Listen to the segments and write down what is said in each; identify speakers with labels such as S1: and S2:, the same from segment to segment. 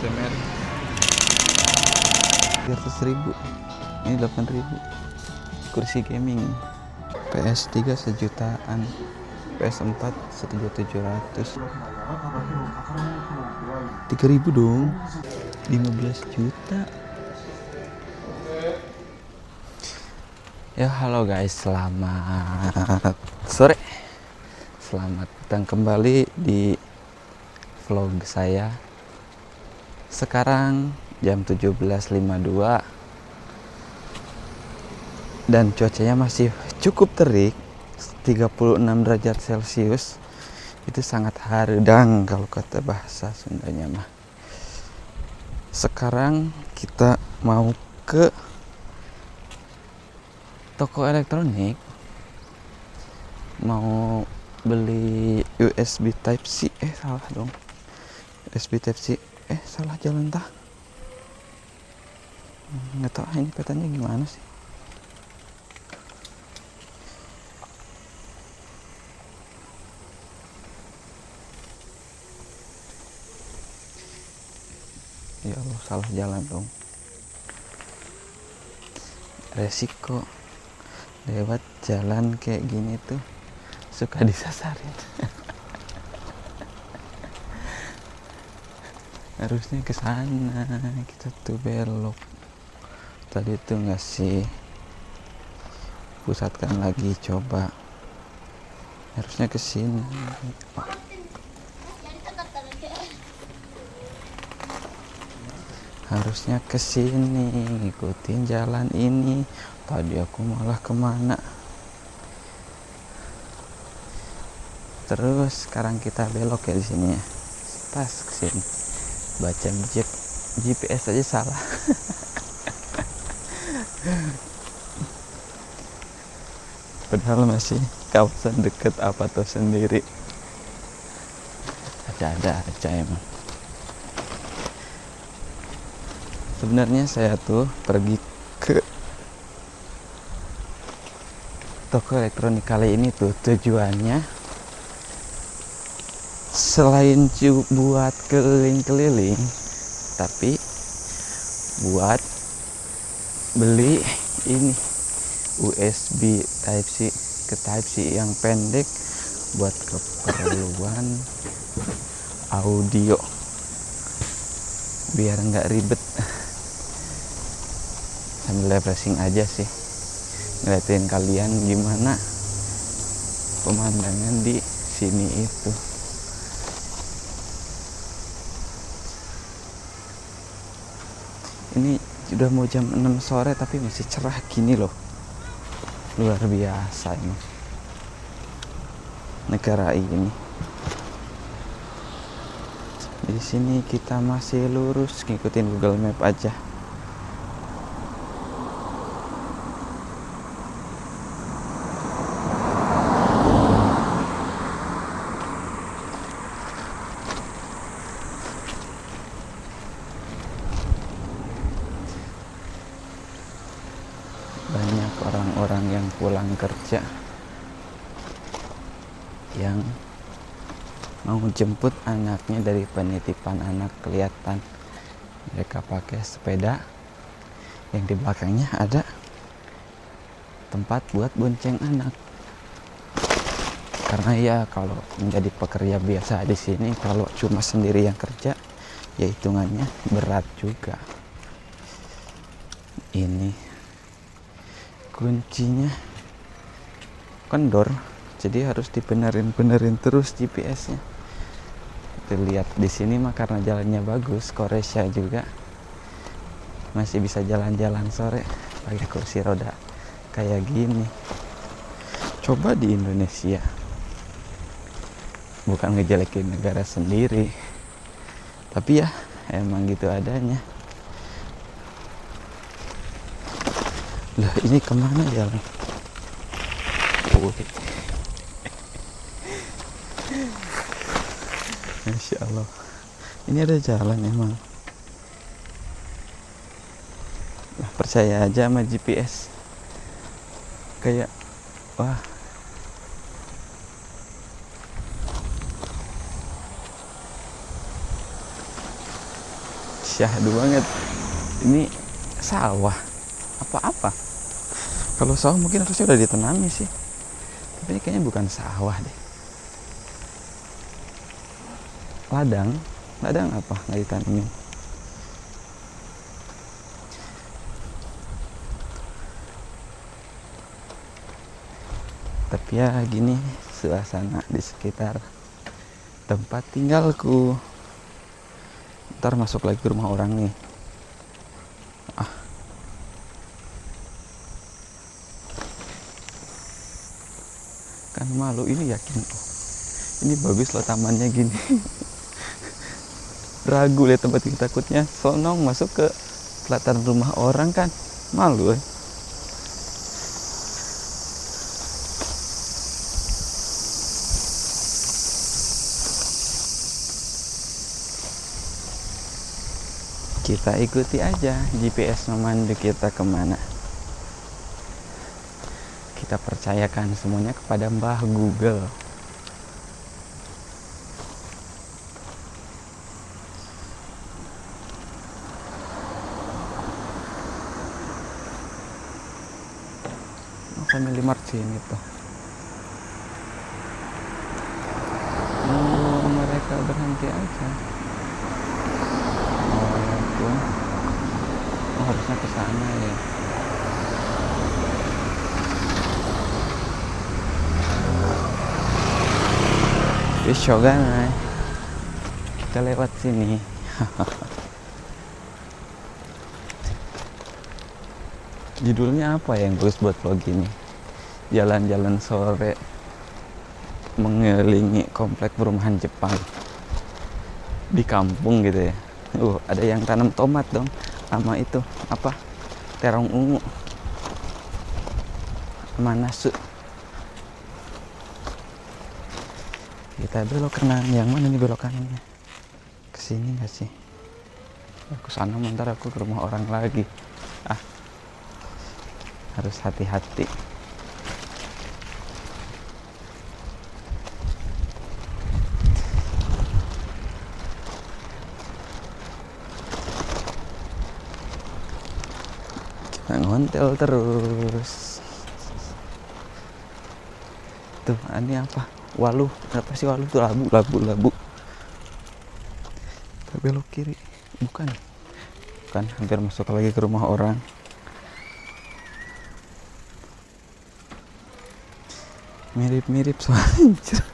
S1: ASMR 300.000, ini 8.000. Kursi gaming PS3 sejutaan, PS4 1.700.000. 3.000 dong, 15 juta. Ya halo guys, selamat sore, selamat datang kembali di vlog saya. Sekarang jam 17.52 dan cuacanya masih cukup terik, 36 derajat Celcius. Itu sangat haredang kalau kata bahasa Sundanya mah. Sekarang kita mau ke toko elektronik, mau beli USB Type C. Salah dong, USB Type C. Salah jalan tah. Nggak tahu ini petanya gimana sih. Ya Allah, salah jalan dong. Resiko lewat jalan kayak gini tuh suka disasarin. Harusnya ke sana, kita tuh belok. Tadi tuh ngasih pusatkan lagi, coba. Harusnya ke sini. Harusnya ke sini, ngikutin jalan ini. Tadi aku malah kemana? Terus sekarang kita belok ya di sini ya. Pas ke sini. Baca GPS aja salah. Padahal masih kawasan deket apa tuh sendiri. Ada aja emang. Sebenarnya saya tuh pergi ke toko elektronik kali ini tuh tujuannya selain buat keliling-keliling, tapi buat beli ini USB Type C ke Type C yang pendek buat keperluan audio biar nggak ribet. Sambil refreshing aja sih, ngeliatin kalian gimana pemandangan di sini itu. Ini udah mau jam 6 sore tapi masih cerah gini loh. Luar biasa ini negara ini. Di sini kita masih lurus ngikutin Google Map aja. Banyak orang-orang yang pulang kerja yang mau jemput anaknya dari penitipan anak, kelihatan mereka pakai sepeda yang di belakangnya ada tempat buat bonceng anak. Karena ya kalau menjadi pekerja biasa di sini, kalau cuma sendiri yang kerja ya hitungannya berat juga. Ini kuncinya kendor, jadi harus dibenerin terus GPS-nya. Lihat di sini mah karena jalannya bagus, Koresya juga masih bisa jalan-jalan sore pakai kursi roda kayak gini. Coba di Indonesia, bukan ngejelekin negara sendiri, tapi ya emang gitu adanya. Lah ini kemana jalan? Masya Allah, ini ada jalan emang. Nah, percaya aja sama GPS. Kayak wah, syahdu banget. Ini sawah apa-apa. Kalau sawah mungkin harusnya udah ditanami sih, tapi ini kayaknya bukan sawah deh. Ladang apa nggak ditanamin. Tapi ya gini suasana di sekitar tempat tinggalku. Ntar masuk lagi ke rumah orang nih. Kan malu, ini yakin ini bagus loh tamannya gini. Ragu lihat tempat ini, takutnya sonong masuk ke pelataran rumah orang kan malu. Kita ikuti aja GPS memandu kita kemana. Kita percayakan semuanya kepada Mbah Google. Family Mart sini tuh. Mereka berhenti aja. Harusnya ke sana ya. Di Shogunai. Kita lewat sini. Judulnya apa yang bagus buat vlog ini? Jalan-jalan sore mengelilingi komplek perumahan Jepang di kampung gitu ya. Ada yang tanam tomat dong, sama itu apa, terong ungu sama nasu. Kita belok kanan. Yang mana nih belok kanannya? Kesini nggak sih? Aku sana, bentar aku ke rumah orang lagi. Harus hati-hati. Kita ngontel terus. Tuh, ini apa? Waluh. Apa sih waluh tuh? Labu. Kita belok kiri. Bukan, hampir masuk lagi ke rumah orang. Mirip soalnya.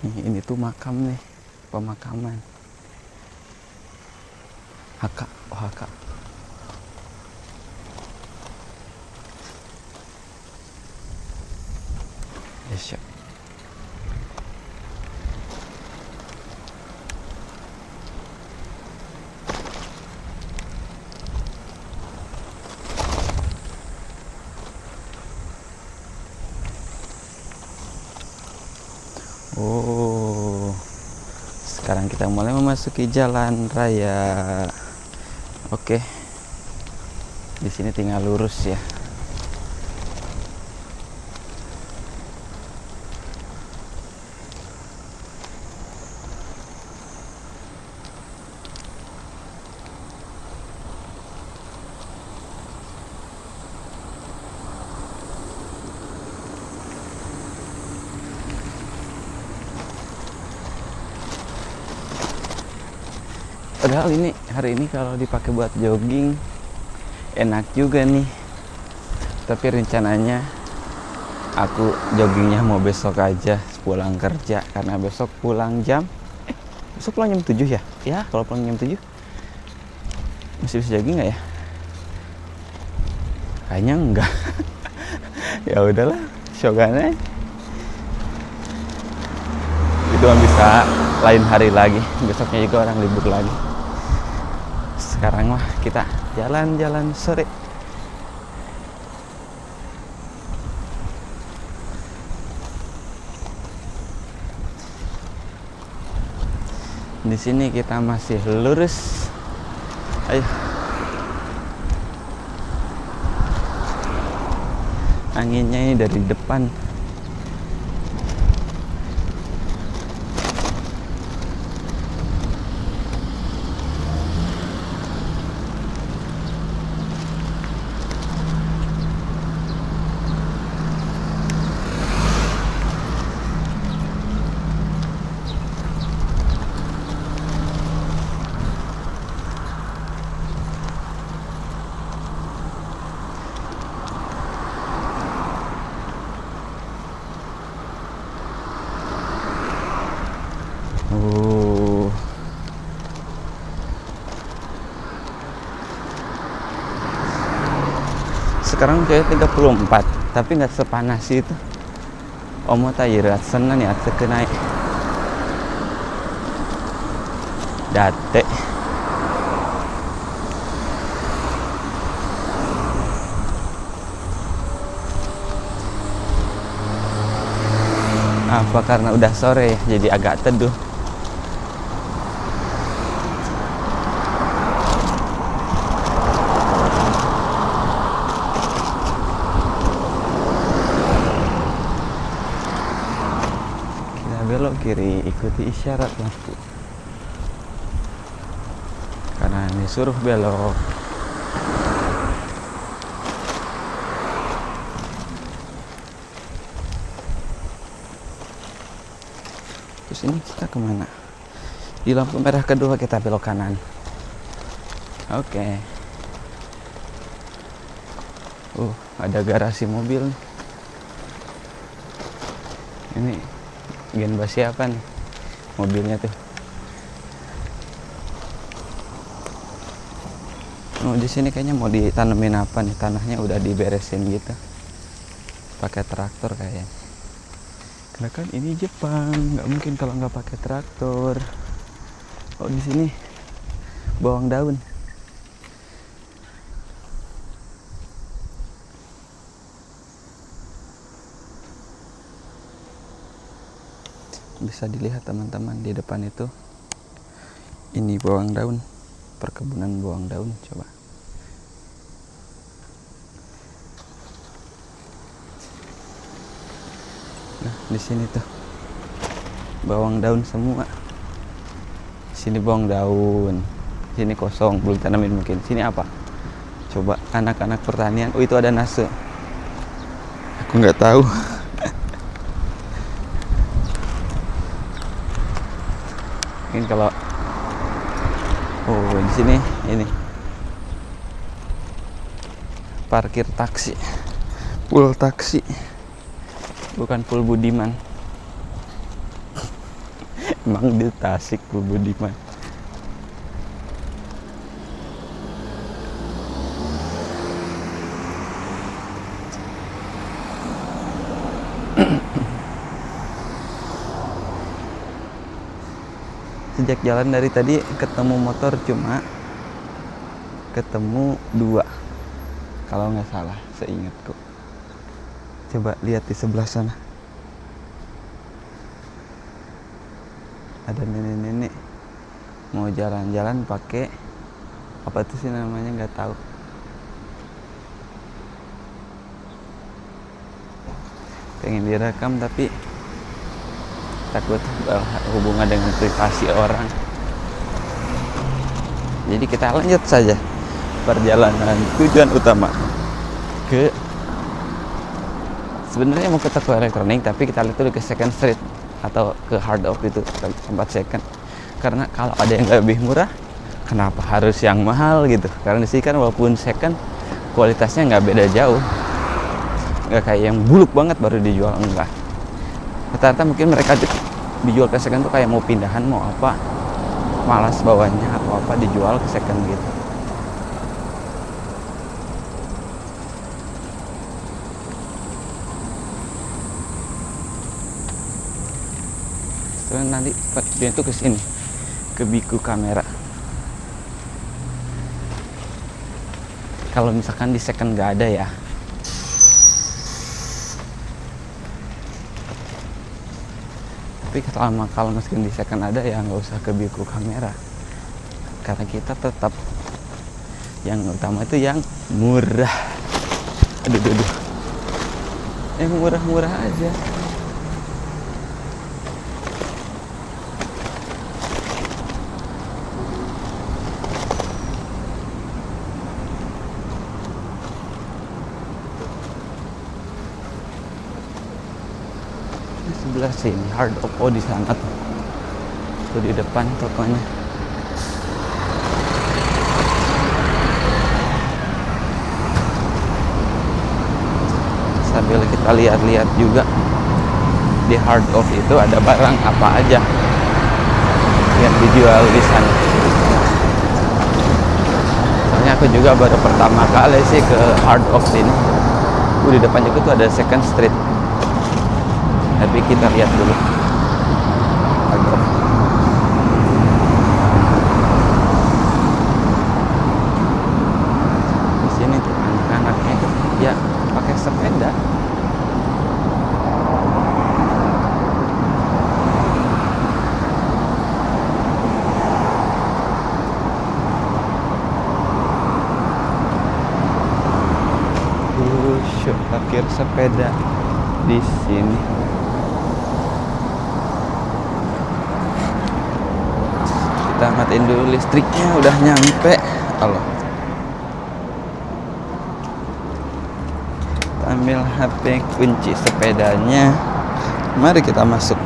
S1: Ini tuh makam nih, pemakaman. Haka. Yes, ya. Sekarang kita mulai memasuki jalan raya. Oke. Di sini tinggal lurus ya. Padahal hari ini kalau dipakai buat jogging enak juga nih. Tapi rencananya aku joggingnya mau besok aja pulang kerja, karena besok pulang jam besok pulang jam 7 ya. Ya, kalau pulang jam 7 masih bisa jogging nggak ya? Kayaknya enggak. Ya udahlah, Shogunai. Itu bisa lain hari lagi. Besoknya juga orang libur lagi. Sekarang mah kita jalan-jalan sore. Di sini kita masih lurus. Ayo. Anginnya ini dari depan. Sekarang kayak 34, tapi nggak sepanas itu. Omo tayirat senan ya terkena date. Apa karena udah sore jadi agak teduh. Belok kiri, ikuti isyarat lampu karena disuruh belok. Terus ini kita kemana? Di lampu merah kedua kita belok kanan. Oke. Ada garasi mobil nih. Ini Genba siapa nih mobilnya tuh? Di sini kayaknya mau ditanemin apa nih, tanahnya udah diberesin gitu pakai traktor kayaknya. Karena kan ini Jepang, nggak mungkin kalau nggak pakai traktor. Di sini bawang daun. Bisa dilihat teman-teman di depan itu, ini bawang daun, perkebunan bawang daun. Coba nah di sini tuh bawang daun semua. Sini bawang daun, sini kosong belum tanamin mungkin. Sini apa coba? Anak-anak pertanian. Itu ada nase, aku nggak tahu. Mungkin kalau di sini ini parkir taksi, full taksi, bukan full Budiman. Emang di Tasik full Budiman. Sejak jalan dari tadi ketemu motor cuma ketemu 2 kalau nggak salah seingatku. Coba lihat di sebelah sana, ada nenek-nenek mau jalan-jalan pakai apa tuh sih namanya, nggak tahu. Pengen direkam tapi takut hubungan dengan privasi orang. Jadi kita lanjut saja perjalanan tujuan utama ke, sebenarnya mau ke toko elektronik tapi kita lihat dulu ke Second Street atau ke Hard Off, itu tempat second. Karena kalau ada yang lebih murah, kenapa harus yang mahal gitu? Karena di sini kan walaupun second kualitasnya nggak beda jauh, nggak kayak yang buluk banget baru dijual, enggak. Rata-rata mungkin mereka dijual ke second tuh kayak mau pindahan mau apa, malas bawanya atau apa, dijual ke second gitu. Terus nanti dia tuh ke sini, ke Biku Kamera. Kalau misalkan di second nggak ada ya, tapi Tapi kalau meski di second ada ya nggak usah ke biku kamera, karena kita tetap yang utama itu yang murah. Aduh. Yang murah-murah aja. Di sebelah sini Hard of O di sana tuh. Tuh di depan tokonya. Sambil kita lihat-lihat juga di Hard of itu ada barang apa aja yang dijual di sana. Soalnya aku juga baru pertama kali sih ke Hard of ini. Di depan juga tuh ada Second Street. Tapi kita lihat dulu Hard of. Di sini tuh anak-anaknya tuh ya pakai sepeda. Parkir sepeda di sini. Kita matiin dulu listriknya, udah nyampe. Halo. Kita ambil HP, kunci sepedanya. Mari kita masuk.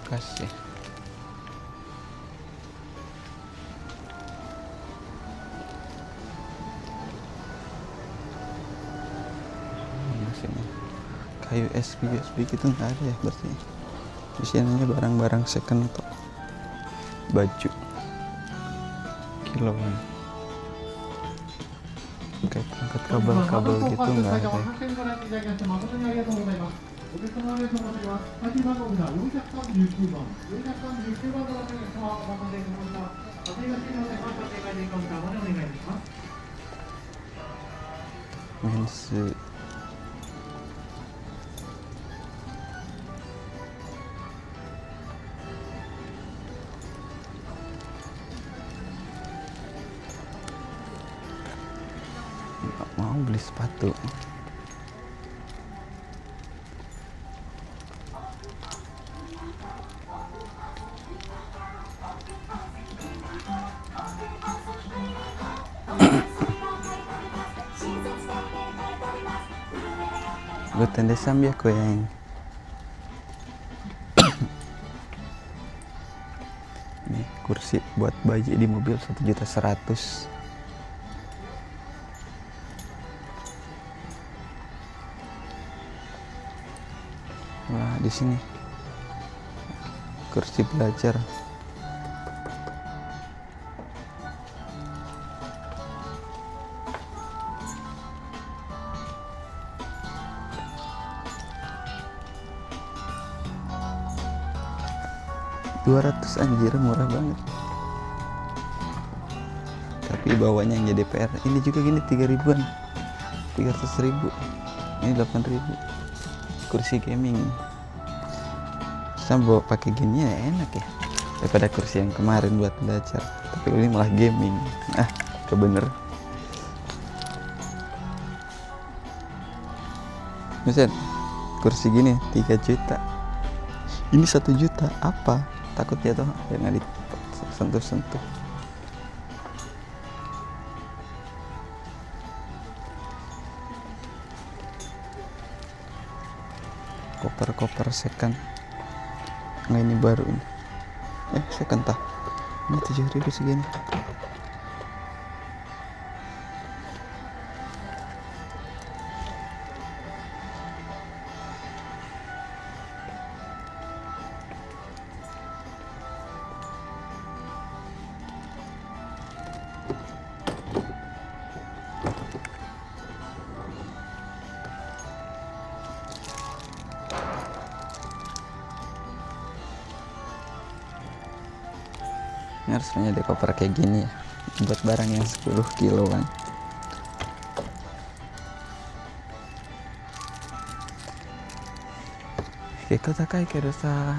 S1: Kasih. Sini kayu USB gitu nggak ada ya berarti. Di sini barang-barang second atau baju kiloan. Kayak perangkat kabel-kabel gitu nggak ada. Mensu. Nggak mau beli sepatu. Guten desam ya koyang. Nih kursi buat bayi di mobil 1.100.000. Wah di sini kursi belajar. $200 anjir, murah banget. Tapi bawahnya yang jadi PR. Ini juga gini 3.000-an, 300.000. Ini 8.000. Kursi gaming. Sama bawa pakai gini ya enak ya, daripada kursi yang kemarin buat belajar. Tapi ini malah gaming. Kebener. Misal kursi gini 3 juta. Ini 1 juta. Apa? Takut jatuh, jangan disentuh-sentuh. Koper-koper second. Nggak, ini baru ini. Second tah. Ini 7.000 segini. harus punya di koper kayak gini ya, buat barang yang 10 kiloan. Kiko takai kedosa.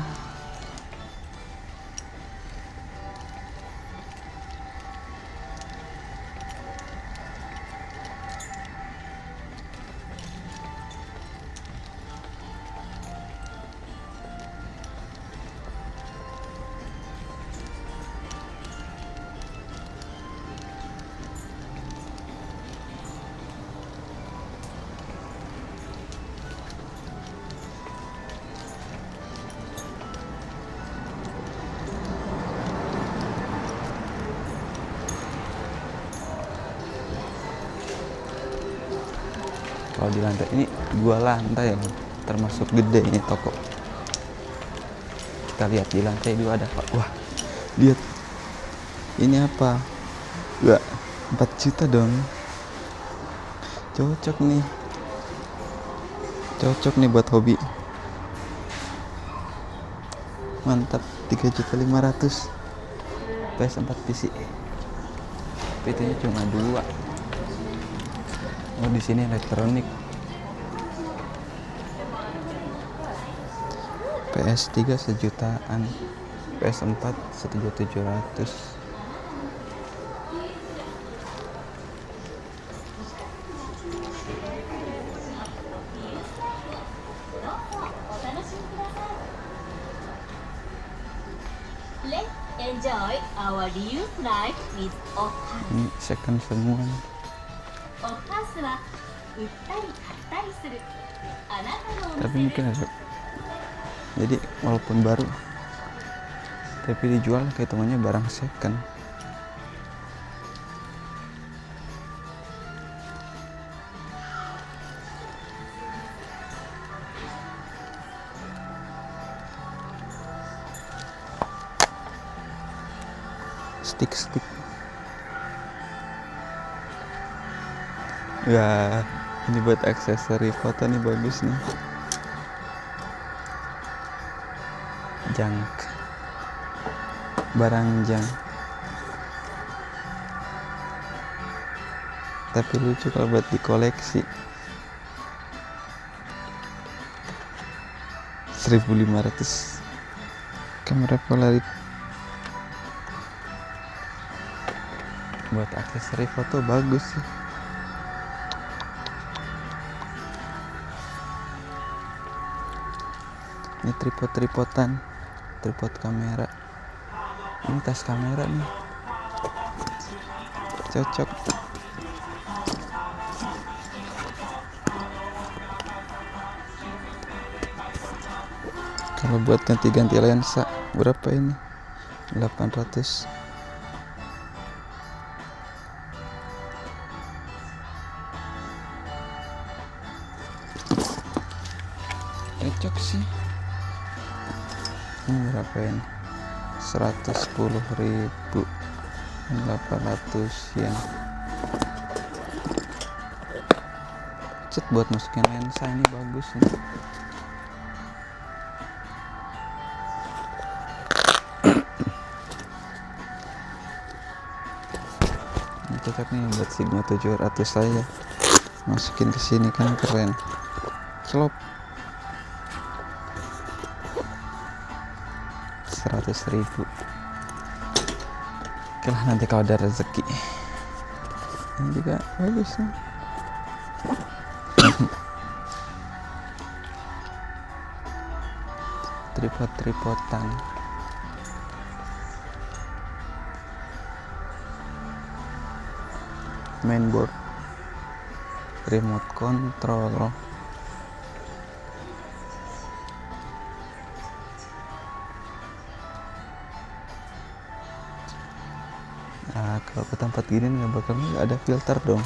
S1: Kalau di lantai ini 2 lantai ya, termasuk gede ini toko. Kita lihat di lantai 2 ada apa? Wah, lihat ini apa? Wah, 4 juta dong. Cocok nih buat hobi. Mantap, 3.500.000 PS4 PC. PT-nya cuma 2. Oh, di sini elektronik. PS3 sejutaan, PS4 1.700.000.
S2: Let's enjoy our new flight with Okas.
S1: Ini second semua.
S2: Okas は売ったり買ったりするあなたのお
S1: Tapi
S2: 店
S1: mungkin ada. Jadi walaupun baru, tapi dijual kehitungannya barang second. Stick. Ya, ini buat aksesori foto nih, bagus nih. Junk, barang junk. Tapi lucu kalau buat dikoleksi. 1.500. Kamera Polaroid. Buat aksesori foto bagus sih. Ini tripod kamera. Ini tas kamera nih, cocok. Kalau buat ganti lensa berapa ini? 800. Cocok sih. Ini berapa ini? 110.000, 800 yen. Cet buat masukin lensa ini bagus nih. Ini cocok nih buat Sigma 700 saya. Masukin ke sini kan keren. Celop. 100.000. Oke lah, nanti kalau ada rezeki. Ini juga bagus nih. Tripodan. Mainboard, remote control. Nah, kalau ke tempat gini nggak bakal ada filter dong.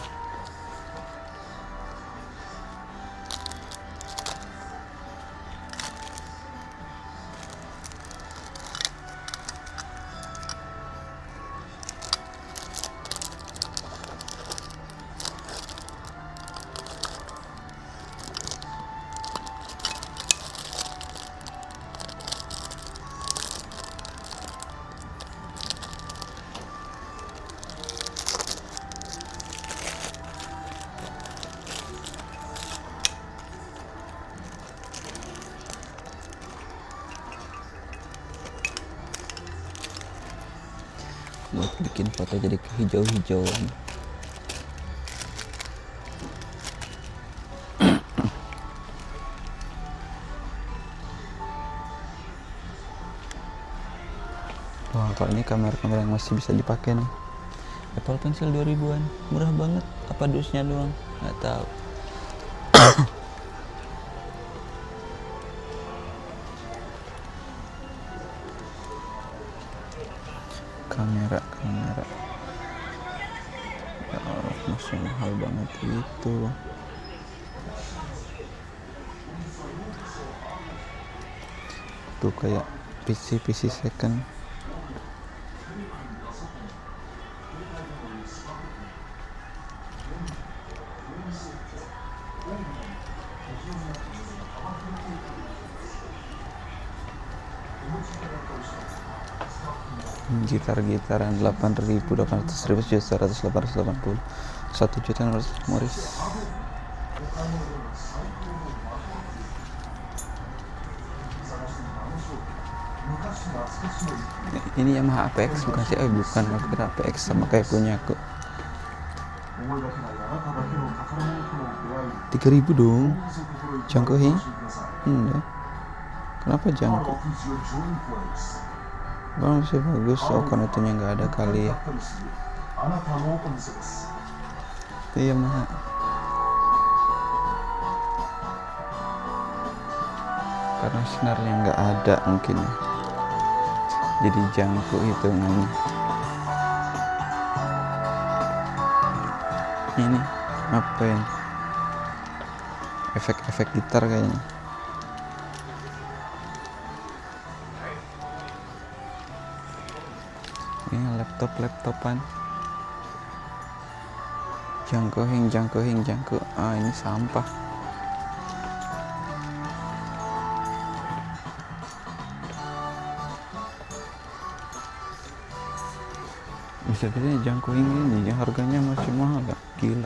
S1: bikin foto jadi kehijau-hijauan. Wah, kalau ini kamera-kamera yang masih bisa dipakai nih. Apple Pencil 2000-an, murah banget. Apa dusnya doang? Nggak tahu. kamera ya Allah, masih mahal banget itu. Tuh kayak PC second. Gitar-gitaran 8.000, 800.000, 1.880, 1.600.000 Morris. Ini Yamaha APX bukan sih? Bukan, aku kira APX sama kayak punya aku. 3.000 dong. Jangko hing? Kenapa jangko? Bang masih bagus, karena itunya nggak ada kali ya. Iya mah. Karena senarnya nggak ada mungkin ya. Jadi jangkuk hitungannya. Ini apa ya? Efek-efek gitar kayaknya. Ini laptopan. Jangko. Ini sampah. Bisa-bisanya jangko ini harganya masih mahal gak? Gila.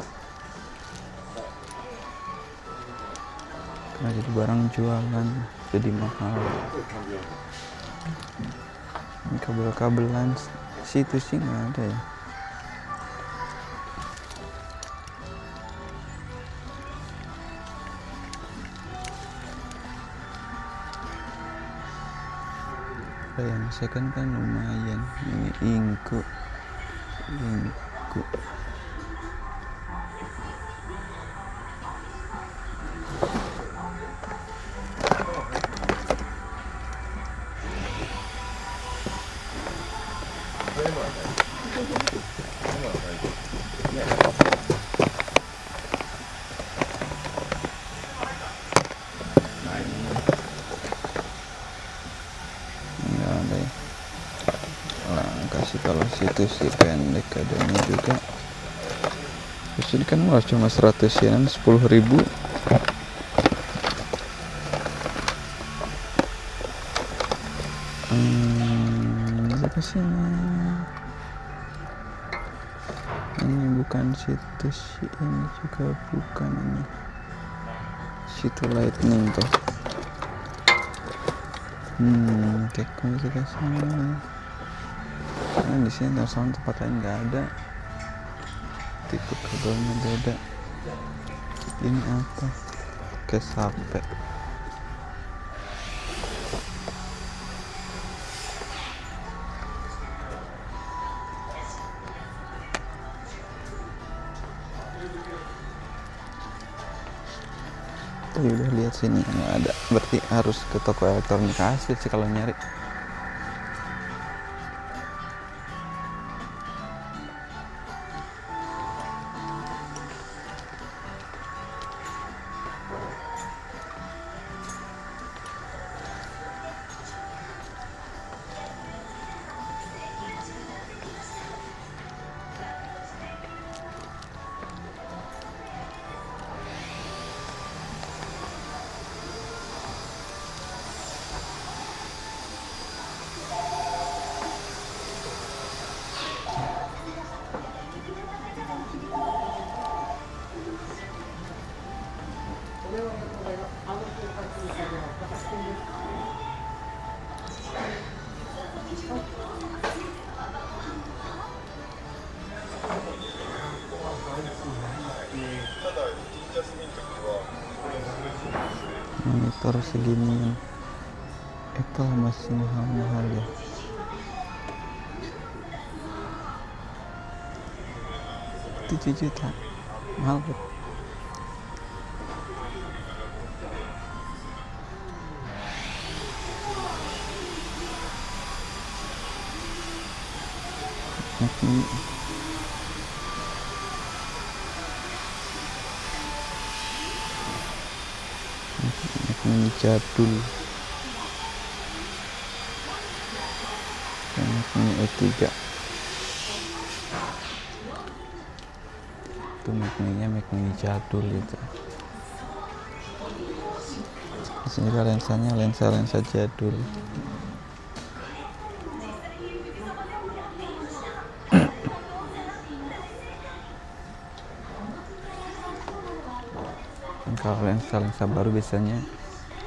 S1: Karena jadi barang jualan jadi mahal. Ini kabel-kabelan situ sih nggak ada ya. Yang second kan lumayan. Ini ingku. Nggak ada ya. Kasih kalau situ sih pendek adanya juga. Terus ini kan malah cuma 100 yenan, 10.000. Apa sih ini bukan situ sih, ini juga bukan ini. Situ lightning tuh. Kayak komunikasinya. Nah, di sini sound tempat lain nggak ada. Tipe kabelnya beda. Ini apa? Kesape. Tadi udah lihat sini nggak ada. Berarti harus ke toko elektronik asli sih kalau nyari. monitor seginian. Apple masih mahal-mahal ya. 7 juta mahal banget. Ini jadul. Ini E3. Itu Mac mini jadul itu. Di sini lensanya lensa jadul. Kalau lensa baru biasanya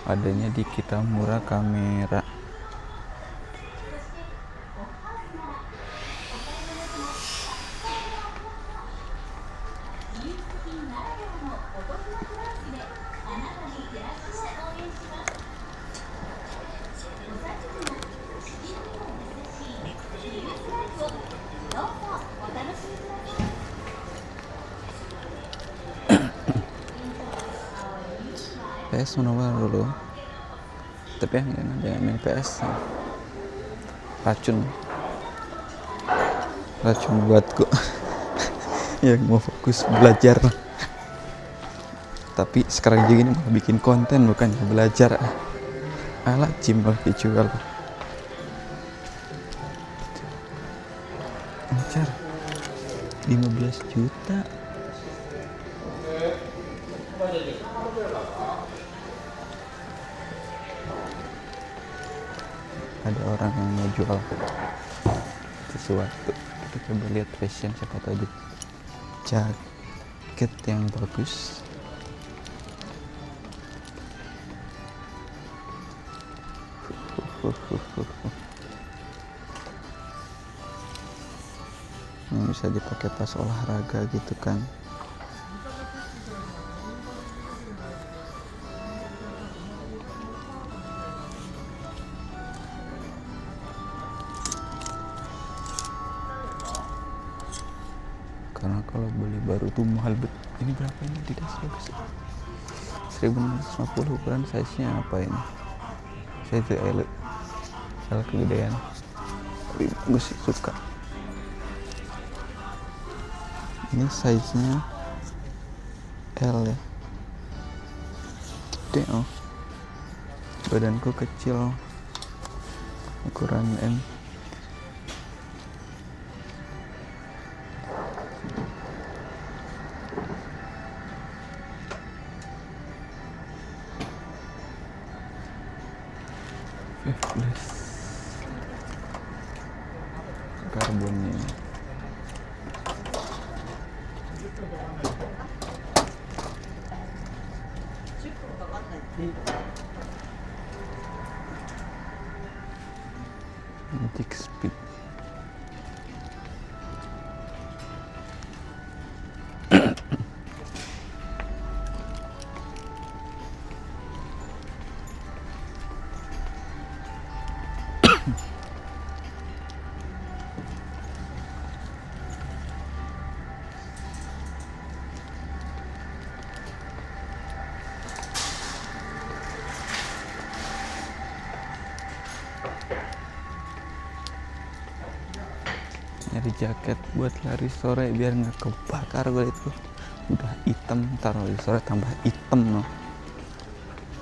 S1: adanya di Kitamura Kamera. PS mana dulu, tapi jangan main PS. Racun buatku yang mau fokus belajar. Tapi sekarang juga ini malah bikin konten bukan belajar. Alah gym malah dijual. Ancar 15 juta. Ada orang yang mau jual sesuatu. Kita coba lihat fashion, siapa tahu ada jaket yang bagus. Yang bisa dipakai pas olahraga gitu kan. Karena kalau beli baru tuh mahal bet. Ini berapa ini Adidas bagus? 1650 ukuran size-nya apa ini? Size L. Salah kegedean. Tapi bagus sih, suka. Ini size-nya L ya. Gede oh. Badanku kecil. Ukuran M. Karbonnya Magic Speed. Nyari jaket buat lari sore biar nggak kebakar gue itu. Udah hitam, taruh di sore tambah hitam no.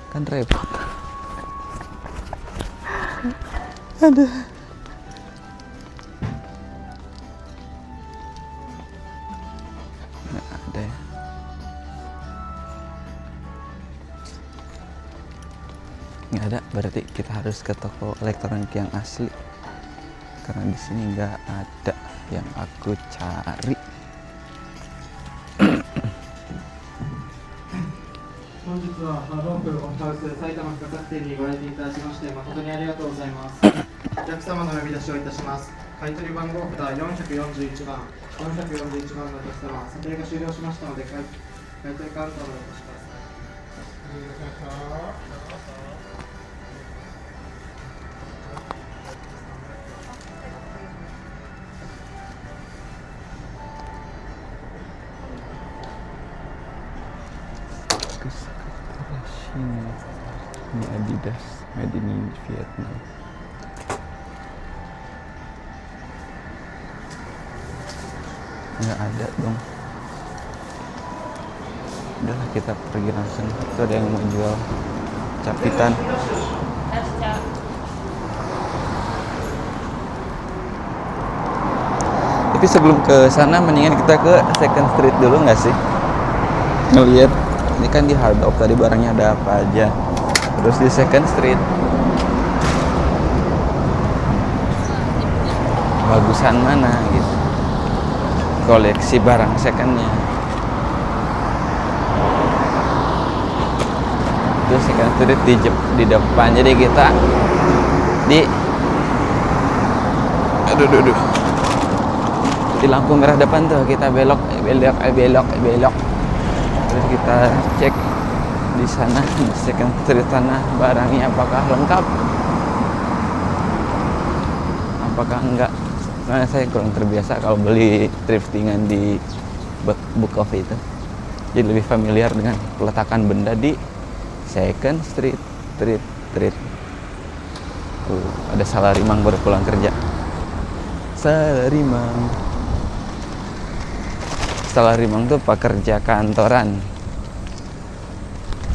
S1: Kan repot. Aduh. Nggak ada ya. Nggak ada, berarti kita harus ke toko elektronik yang asli. Karena di sini nggak ada yang aku cari. Ini Adidas made in Vietnam. Nggak ada dong. Udahlah kita pergi langsung. Itu ada yang mau jual capitan. Tapi sebelum ke sana mendingan kita ke Second Street dulu nggak sih? Ngelihat ini kan di Hard Rock tadi barangnya ada apa aja. Terus di Second Street bagusan mana gitu. Koleksi barang secondnya. Itu Second Street di depan. Jadi kita di lampu merah depan tuh kita belok. Terus kita cek di sana di Second Street sana barangnya apakah lengkap, apakah enggak. Nah, saya kurang terbiasa kalau beli thriftingan di Book of itu. Jadi lebih familiar dengan peletakan benda di Second Street. Ada Salarimang baru pulang kerja. Salarimang tuh pekerja kantoran.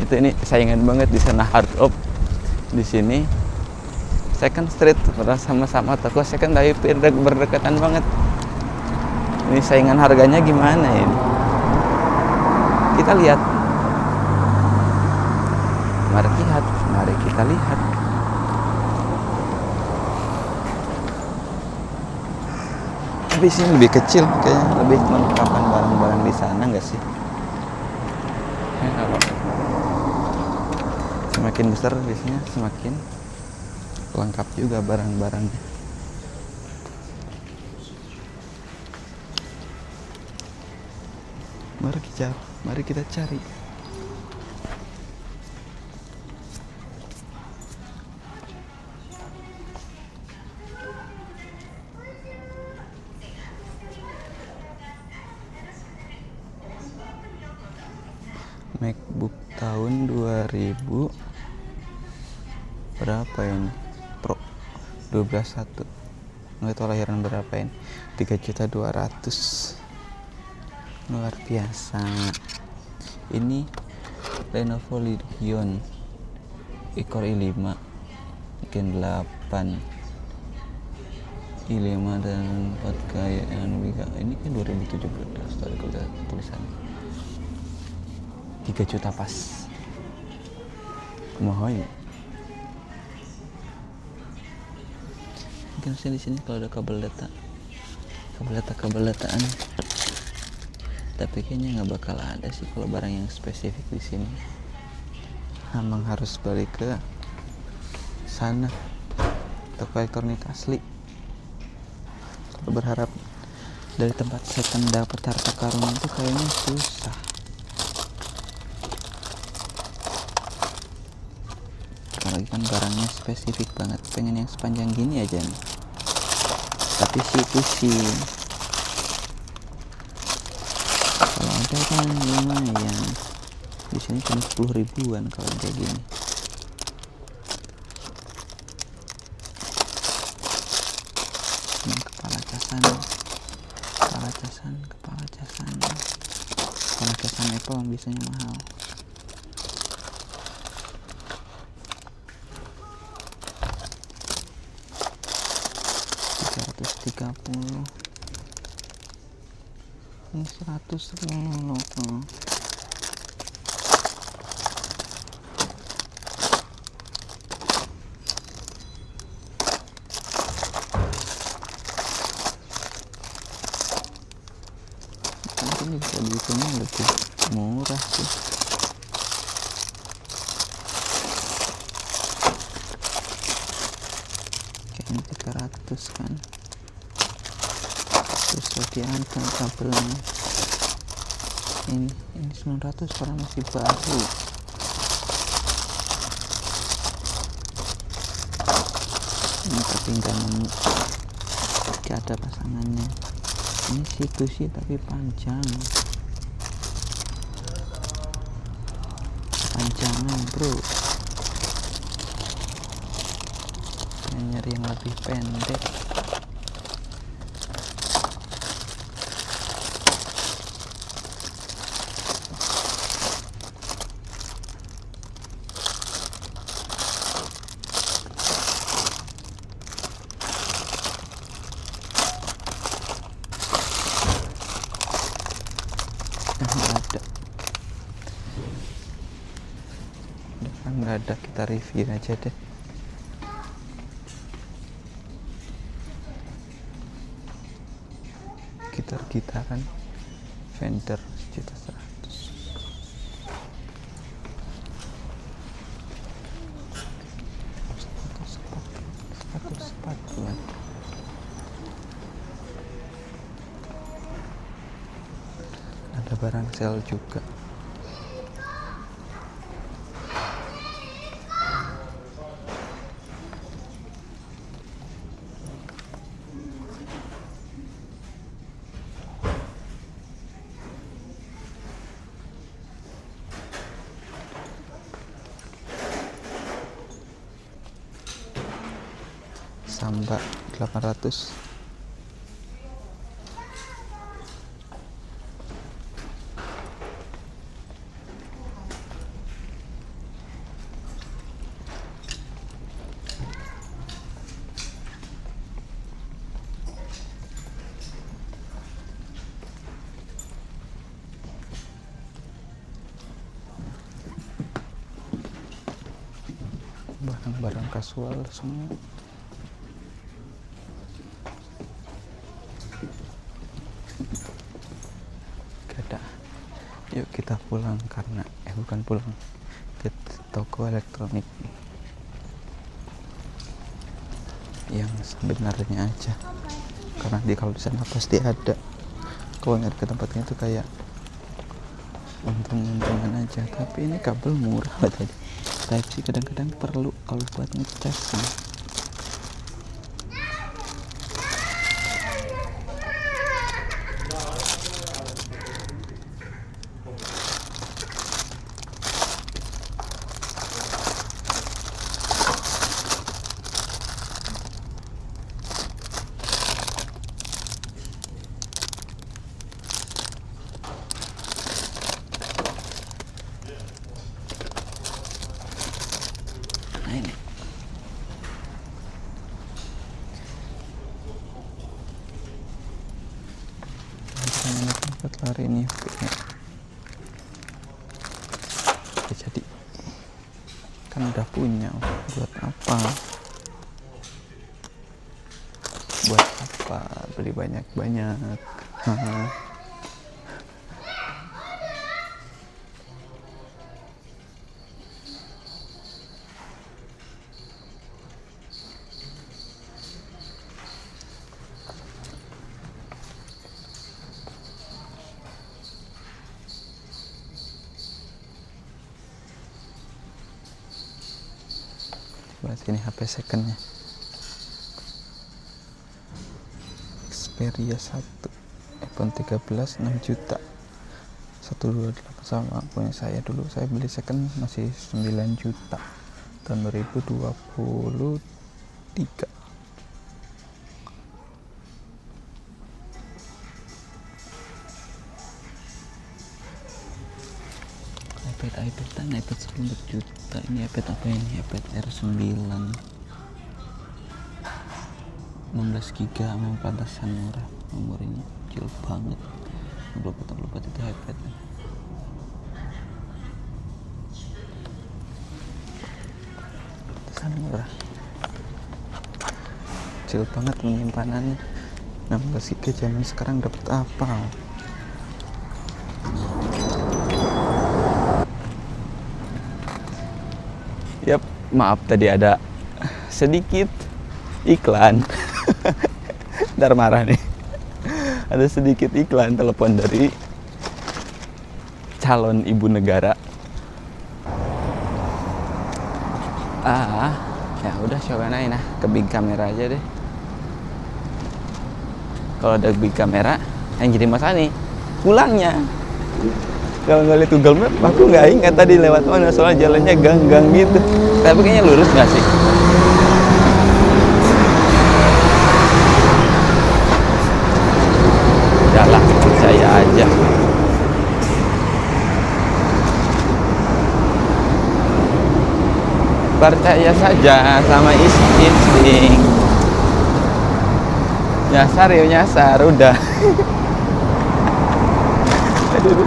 S1: Itu ini saingan banget di sana Hard Rock. Di sini Second Street, padahal sama-sama toko second tapi berdekatan banget. Ini saingan harganya gimana ini? Kita lihat. Mari kita lihat. Tapi sini lebih kecil kayaknya, lebih kelengkapan barang-barang di sana nggak sih? Kalau semakin besar biasanya semakin lengkap juga barang-barangnya. Mari kita cari. MacBook tahun 2000 berapa ini? Pro 12.1. Nggak tahu lahiran berapa ini. 3.200.000. Luar biasa. Ini Lenovo Legion Core i5 Gen 8 i5 dan 4K NVIDIA. Ini kan 2017 tadi kalau lihat tulisannya. 3 juta pas. Kumaha ya? Mungkin di sini kalau ada kabel dataan. Tapi kayaknya nggak bakal ada sih kalau barang yang spesifik di sini. Emang harus balik ke sana, toko elektronik asli. Kalau berharap dari tempat second dapat harta karun itu kayaknya susah. Apalagi kan barangnya spesifik banget. Pengen yang sepanjang gini aja nih, tapi sih pusing. Kalau ada kan lumayan. Di sini cuma 10 ribuan kalau kayak gini. Ini kepala casan Apple yang biasanya mahal. $330. Ini 110 loh. Ini bisa dihitungnya lebih murah sih. Kayaknya 300 kan. Terus diantara kabelnya. Ini 900 karena masih baru. Ini tapi nggak nemu, gak ada pasangannya. Ini situ sih tapi panjangan bro. Pengen nyari yang lebih pendek. Nggak ada, kita review aja deh. Gitar-gitaran Fender 1.100.000. sepatu-sepatuan. Ada barang sel juga. Samba 800. Barang-barang kasual semua. Yuk kita pulang karena bukan pulang, ke toko elektronik yang sebenarnya aja, karena kalau di sana pasti ada. Kalau nyari ke tempatnya itu kayak untung-untungan aja, tapi ini kabel murah tadi. Type C kadang-kadang perlu kalau buat ngecas nih. Nah ini tempat lari nih. Oke, jadi kan udah punya, buat apa beli banyak-banyak. Berarti ini HP secondnya Xperia 1 iPhone 13 6 juta 128 sama punya saya dulu. Saya beli second masih 9 juta tahun 2023. iPad 10 juta. Ini iPad apa ini? iPad R9 16 GB, memang pantasan murah. Memorinya kecil banget. 24 itu iPad. Pantasan murah. Kecil banget penyimpanannya. 16 GB zaman sekarang dapat apa? Yap, maaf tadi ada sedikit iklan. Ntar marah nih. Ada sedikit iklan telepon dari calon ibu negara. Ya udah shoganai nah ke big kamera aja deh. Kalau ada big kamera yang jadi masalah nih pulangnya. Kalau nggak lihat Google Map aku nggak ingat tadi lewat mana, soalnya jalannya gang-gang gitu. Tapi kayaknya lurus nggak sih? Udahlah, percaya aja. Percaya saja sama insting. Nyasar ya nyasar, udah. Aduh.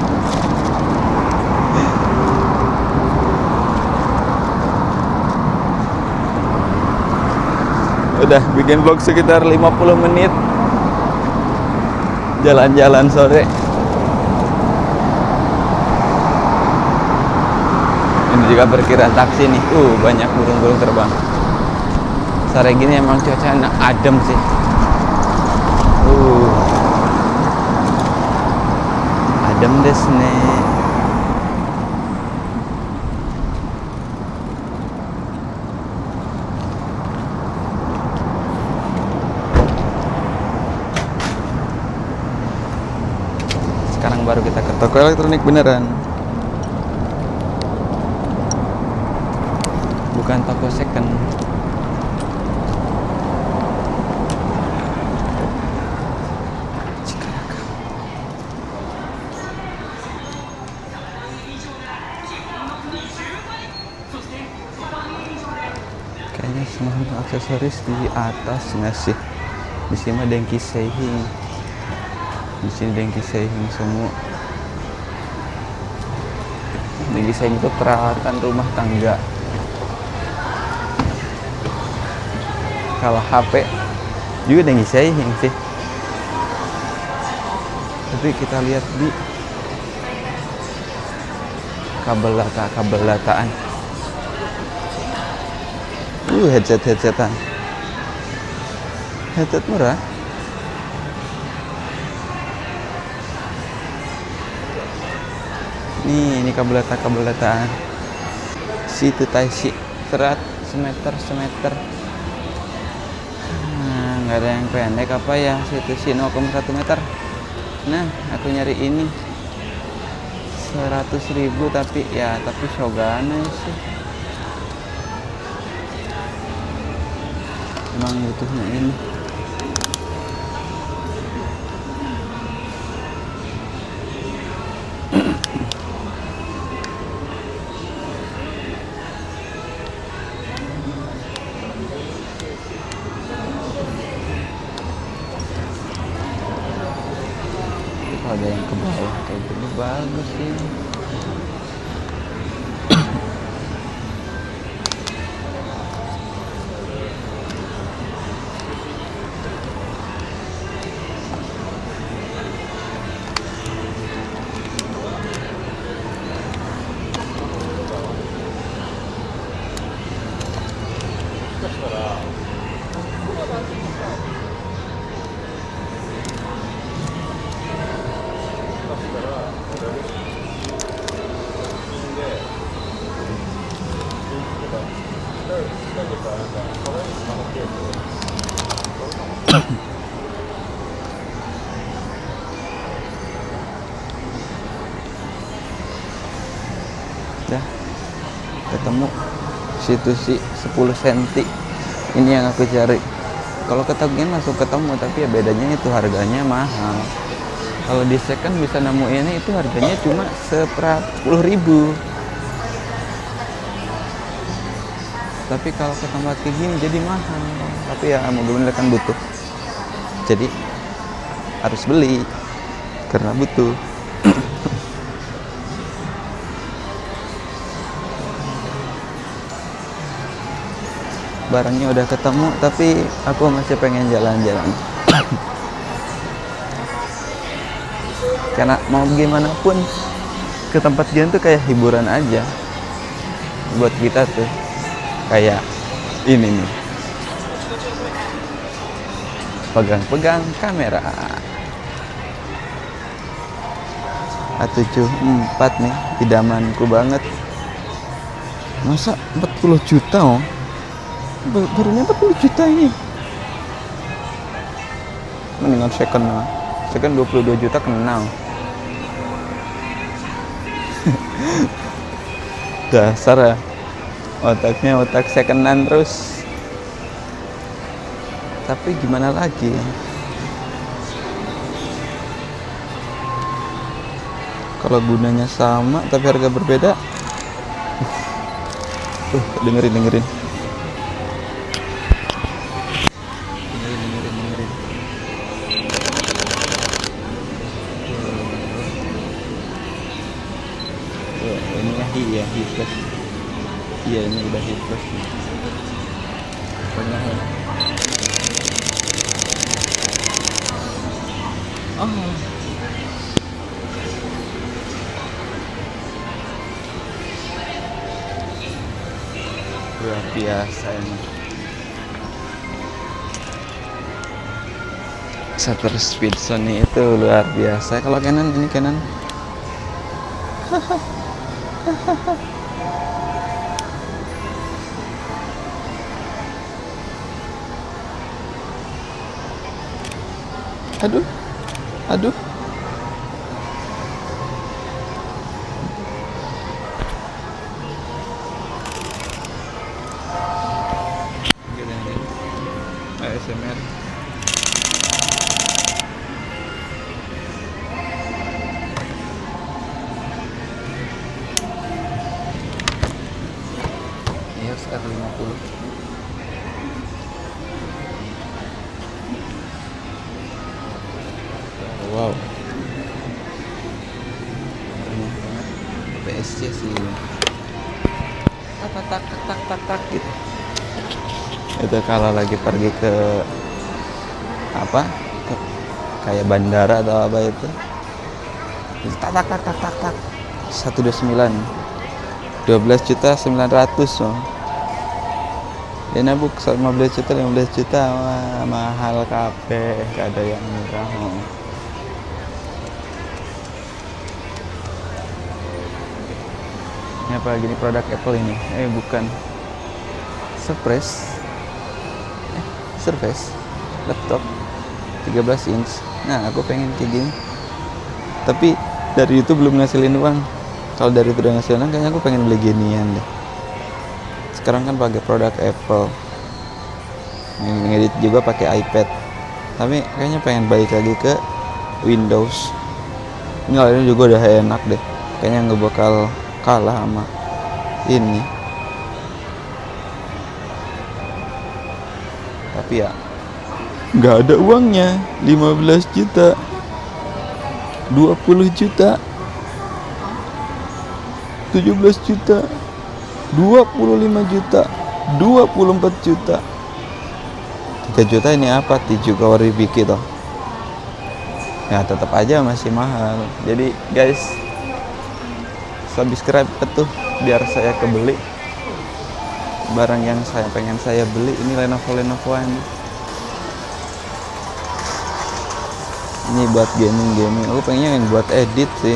S1: Udah bikin vlog sekitar 50 menit jalan-jalan sore. Ini juga perkiraan taksi nih. Banyak burung-burung terbang. Sore gini emang cuacanya adem sih. Adem desu ne. Sekarang baru kita ke toko elektronik beneran, bukan toko second. Kayaknya semua aksesoris di atas nggak sih? Di sini mah Denki Seihing. Di sini Denki Seihing semua. Denki Seihing itu peralatan rumah tangga. Kalau HP juga Denki Seihing sih. Tapi kita lihat di kabel dataan. Headset-headsetan. Headset murah. Ini kabel dataan. Situ Taishi serat semeter. Nah, nggak ada yang pendek apa ya? Situ sih 0,1 meter. Nah, aku nyari ini 100.000 tapi Shoganai sih. Emang butuhnya ini. Kalau ada yang ke bawah kayak gini bagus sih. Dah ketemu situ sih 10 cm. Ini yang aku cari. Kalau ketagihan langsung ketemu, tapi ya bedanya itu harganya mahal. Kalau di second bisa nemu ini itu harganya cuma 10.000. Tapi kalau ke tempat kayak gini jadi mahal. Tapi ya mau gimana kan butuh. Jadi harus beli karena butuh. Barangnya udah ketemu, tapi aku masih pengen jalan-jalan. Karena mau gimana pun ke tempat gini tuh kayak hiburan aja buat kita tuh. Kayak ini nih, pegang-pegang kamera A74 nih, idamanku banget. Masa 40 juta oh? Barunya 40 juta ini. Mendingan second lah. Second 22 juta kenal. Dasar ya. Otaknya otak secondan terus. Tapi gimana lagi? Kalau gunanya sama tapi harga berbeda. Dengerin. Dengerin. Ini lagi ya hit plus. Iya, ini udah hit plus. Pernah ya. Oh. Luar biasa ini. Shutter speed Sony itu luar biasa. Kalau Canon, ini Canon. Aduh. ASMR. Ini harus R50. Wow. PSC sih. Tak gitu. Itu kalau lagi pergi ke apa? Kayak bandara atau apa itu. Tak. 129. 12.900.000 loh. Ini buk 15 juta. Wah, mahal kabeh, gak ada yang murah. Ini apa lagi nih, produk Apple ini? Bukan. Surface laptop 13 inch. Nah, aku pengen kayak gini. Tapi dari itu belum ngasilin uang. Kalau dari itu udah ngasilin uang, kayaknya aku pengen beli ginian deh. Sekarang kan pakai produk Apple. Ngedit juga pakai iPad. Tapi kayaknya pengen balik lagi ke Windows. Ini layarnya juga udah enak deh. Kayaknya nggak bakal kalah sama ini. Tapi ya nggak ada uangnya. 15 juta, 20 juta, 17 juta, 25 juta, 24 juta. 3 juta ini apa? 7 kalori biki toh. Ya tetap aja masih mahal. Jadi guys, subscribe tuh biar saya kebeli barang yang pengen saya beli. Ini Lenovo ini. Ini buat gaming. Aku pengennya yang buat edit sih.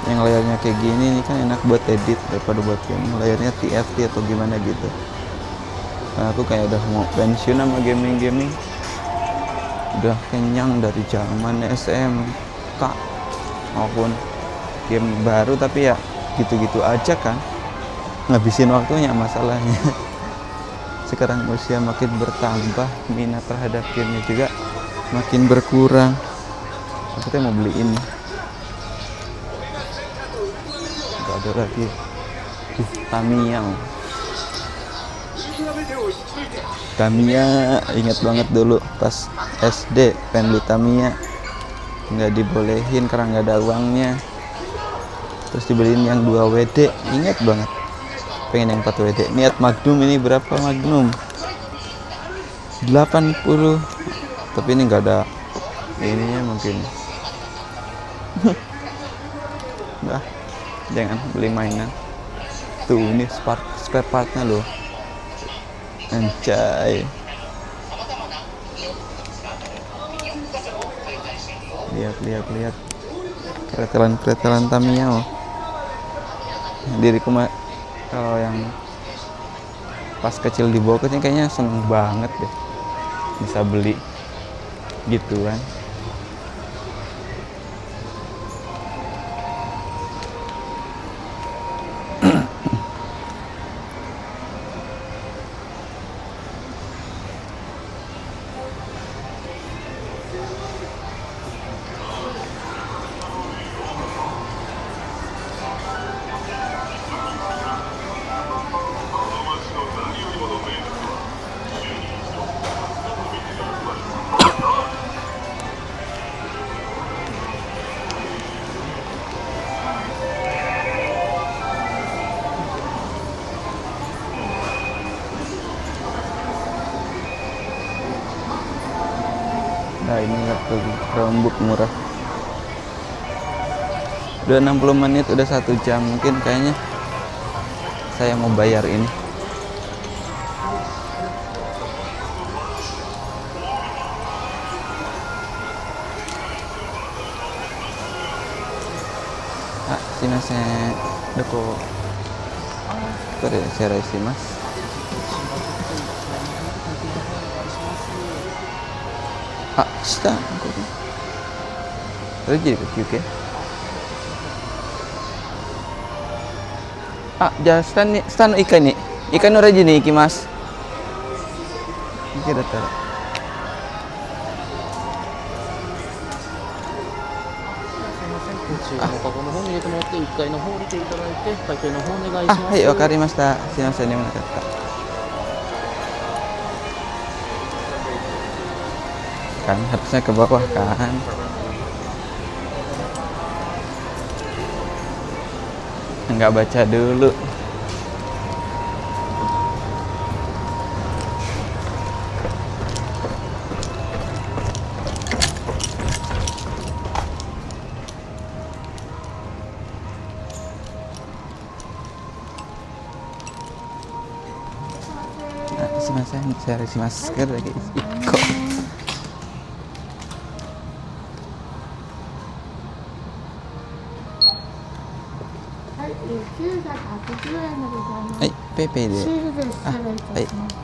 S1: Yang layarnya kayak gini ini kan enak buat edit daripada buat gaming. Layarnya TFT atau gimana gitu. Nah, aku kayak udah mau pensiun sama gaming. Udah kenyang dari zaman SMK maupun game baru, tapi ya gitu-gitu aja kan. Ngabisin waktunya masalahnya. Sekarang usia makin bertambah, minat terhadap gamenya juga makin berkurang. Aku tuh mau beli ini. Gak ada lagi. Tamiya, ingat banget dulu pas SD pengen beli Tamiya, nggak dibolehin karena nggak ada uangnya. Terus dibeliin yang 2 WD, ingat banget. Pengen yang 4 WD. Niat Magnum, ini berapa Magnum? 80. Tapi ini nggak ada ininya mungkin. Nah, jangan beli mainan. Tuh, ini spare partnya loh. Anjay. Lihat. Pretelan Tamiya loh. Diriku kalau yang pas kecil di Bogor ini kayaknya seneng banget deh bisa beli gituan. Nah ini kartu Chromebook murah. Udah 60 menit, udah 1 jam. Mungkin kayaknya saya mau bayar ini. Ah, simasen. Doko. Kore serai shimasu. Ah,下これレジで休憩。あ、じゃあ下の1階のレジに行きます。1階だったら。
S3: 中のカゴの方に入れてもらって1階の方に来ていただいて会計の方お願いし
S1: あ、
S3: ます。
S1: はい、わかりました。すいません、眠なかった。Kan harusnya ke bawah kan. Nggak baca dulu. Nah, simasen, saya harus masker lagi. Iko.
S4: 980円でございます。
S1: はい、ペイペイで。
S4: シールで失礼いたします。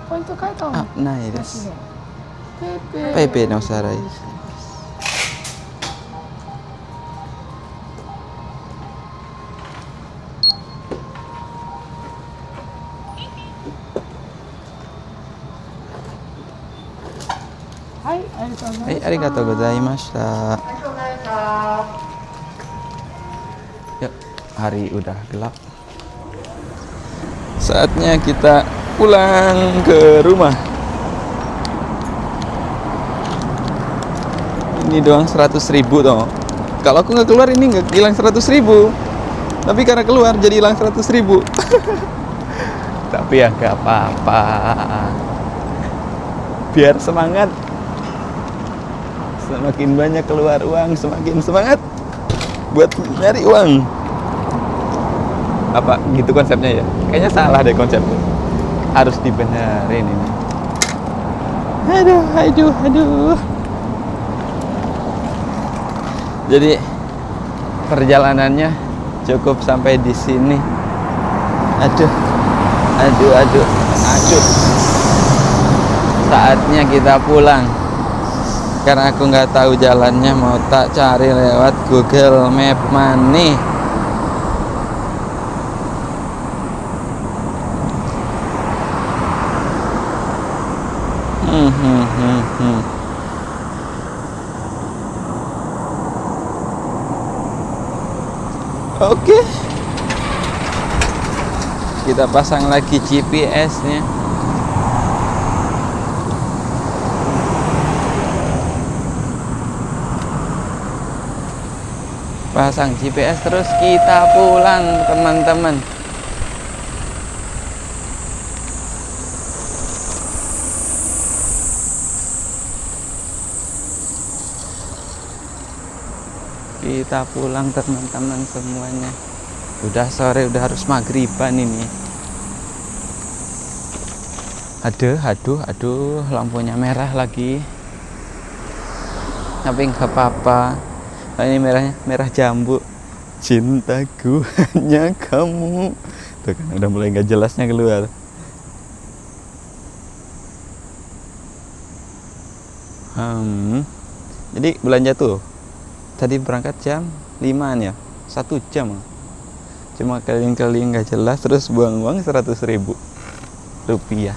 S4: ポイントカード
S1: あ、ないで
S4: なし
S1: す。
S4: で。
S1: ペイペイのお支払い。
S4: はい、ありがとうございました。
S1: はい、ありがとうございました。Yuk, hari udah gelap. Saatnya kita pulang ke rumah. Ini doang 100.000 toh. Kalau aku nggak keluar ini nggak hilang 100.000. Tapi karena keluar jadi hilang 100.000. Tapi ya nggak apa-apa. Biar semangat. Semakin banyak keluar uang, semakin semangat buat nyari uang. Apa gitu konsepnya ya? Kayaknya salah deh konsepnya. Harus dibenerin ini. Aduh. Jadi perjalanannya cukup sampai di sini. Aduh. Saatnya kita pulang. Karena aku nggak tahu jalannya, mau tak cari lewat Google Map mana. Oke. Kita pasang lagi GPS-nya. Pasang GPS terus kita pulang, teman-teman. Kita pulang, teman-teman semuanya. Udah sore, udah harus maghriban ini. Aduh, lampunya merah lagi. Tapi nggak apa-apa. Ini merahnya merah jambu. Cintaku hanya kamu. Tuh kan udah mulai nggak jelasnya keluar. Jadi belanja tuh tadi berangkat jam 5 ya, 1 jam cuma keliling-keliling nggak jelas, terus buang uang 100.000 rupiah.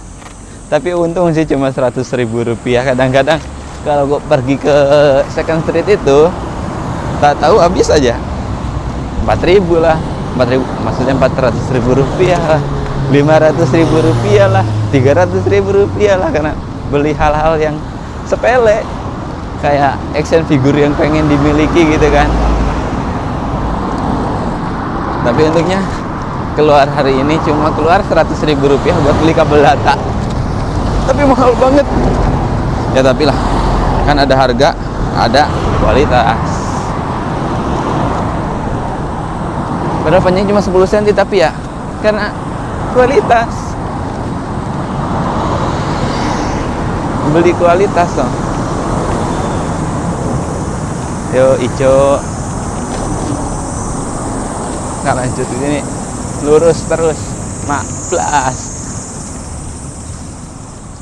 S1: Tapi untung sih cuma 100.000 rupiah. Kadang-kadang kalau gue pergi ke Second Street itu tak tahu habis aja 4.000 lah, 4.000 maksudnya 400.000 rupiah lah, 500.000 rupiah lah, 300.000 rupiah lah, karena beli hal-hal yang sepele kayak action figure yang pengen dimiliki gitu kan. Tapi untungnya keluar hari ini cuma keluar 100.000 rupiah buat beli kabel data. Tapi mahal banget. Ya tapi lah, kan ada harga, ada kualitas. Padahal panjangnya cuma 10 cm tapi ya karena kualitas. Beli kualitas dong. Yo ijo. Nggak lanjut di sini, lurus terus, plus.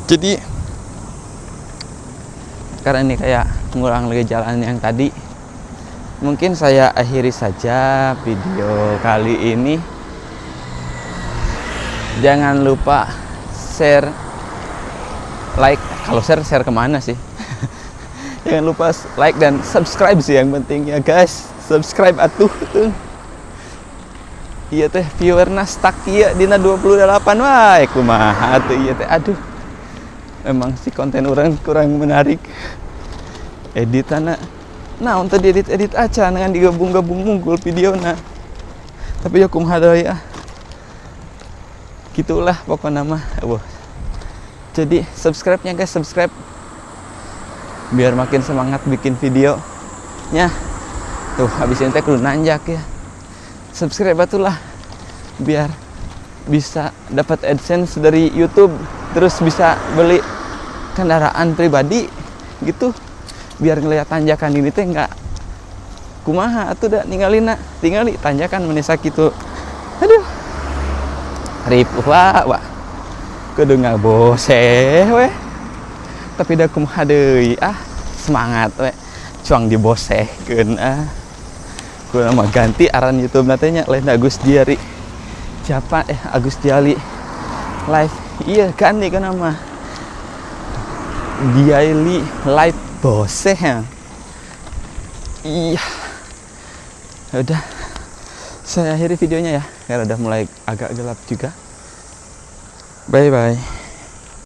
S1: Jadi karena ini kayak ngulang lagi jalan yang tadi, mungkin saya akhiri saja video kali ini. Jangan lupa share, like. Kalau share kemana sih? Jangan lupa like dan subscribe sih yang penting ya guys. Subscribe atuh tuh. Iya teh viewerna stuck iya dina 28. Wah, kumaha atuh iya teh. Aduh. Emang sih konten orang kurang menarik. Editanna naon teh edit aja dengan digabung-gabung munggul videona. Tapi ya kumaha deui ah. Gitulah pokoknya mah. Jadi subscribe-nya guys, subscribe biar makin semangat bikin videonya. Tuh habis ini teh kudu nanjak ya. Subscribe atulah biar bisa dapat AdSense dari YouTube, terus bisa beli kendaraan pribadi gitu. Biar ngeliat tanjakan ini teh enggak kumaha atuh da ningalina, tingali tanjakan menisa kitu. Aduh. Ripuh wah. Kudu ngaboseh we. Tapi da kumaha deui semangat we. Cuang dibosehkeun Gue nama ganti aran YouTube natanya lain Agus Diari. Siapa Agus Diali live. Iya ganti kan nama Diali live boseh ya. Iya. Udah saya akhiri videonya ya karena udah mulai agak gelap juga. Bye bye.